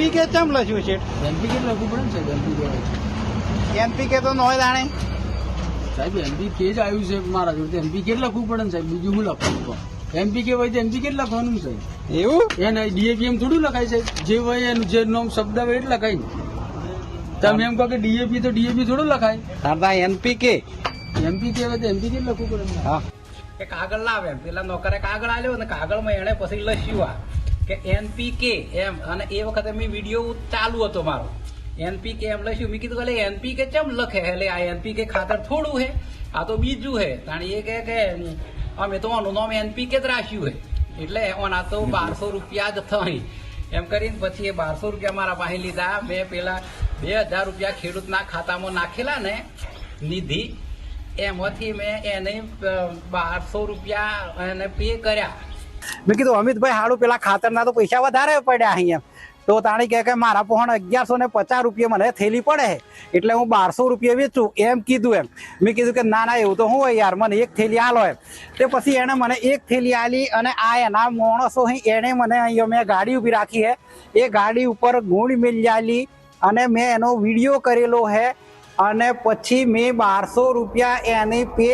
NPK ચમ લખ્યું છે? એનપીકે લખવું પડે ને સાહેબ, એનપીકે એનપીકે તો નોય દાણે. સાહેબ એનપીકે જ આવ્યું છે મારા જોડે, એનપીકે જ લખવું પડે ને સાહેબ, બીજું શું લખવાનું? એનપીકે હોય તો એનપીકે જ લખવાનું સાહેબ. એવું? એને ડીએપી એમ થોડું લખાય સાહેબ, જે હોય એનું જે નામ શબ્દ હોય એટલે લખાય ને. તમે એમ કહો કે ડીએપી તો ડીએપી થોડું લખાય. તારતા એનપીકે. એનપીકે હોય તો એનપીકે જ લખવું પડે ને. હા. કે કાગળ લાવે પેલા નોકરે કાગળ આલ્યો ને કાગળમાં એને પછી લખ્યું કે એનપીકે એમ, અને એ વખતે મેં વિડીયો ચાલુ હતો મારો. એનપીકે એમ લખ્યું, મેં કીધું એટલે એનપીકે ચમ લખે, એટલે આ એનપીકે ખાતર થોડું હે, આ તો બીજું હે. તાણી એ કે અમે તો આનું નામ એનપીકે જ રાખ્યું હે, એટલે ઓના તો 1200 રૂપિયા જ થઈ. એમ કરીને પછી એ 1200 રૂપિયા મારા પાસે લીધા. મેં પેલા 2000 રૂપિયા ખેડૂતના ખાતામાં નાખેલા ને નિધિ, એમાંથી મેં એને 1200 રૂપિયા એને પે કર્યા. મેં કીધું અમિતભાઈ હાડું પેલા ખાતરના તો પૈસા વધારે પડ્યા અહીંયા. તો તાણી કે મારા પહોંચ 1150 રૂપિયા મને થેલી પડે એટલે હું 1200 રૂપિયા વેચું એમ કીધું. એમ મેં કીધું કે ના ના એવું તો હું હોય યાર, મને એક થેલી આલો એમ. તે પછી એને મને એક થેલી આલી, અને આ એના માણસો એને મને અહીંયા મેં ગાડી ઊભી રાખી હે, એ ગાડી ઉપર ગુણ મેલી આલી, અને મેં એનો વિડીયો કરેલો હે, અને પછી મેં 1200 રૂપિયા એને પે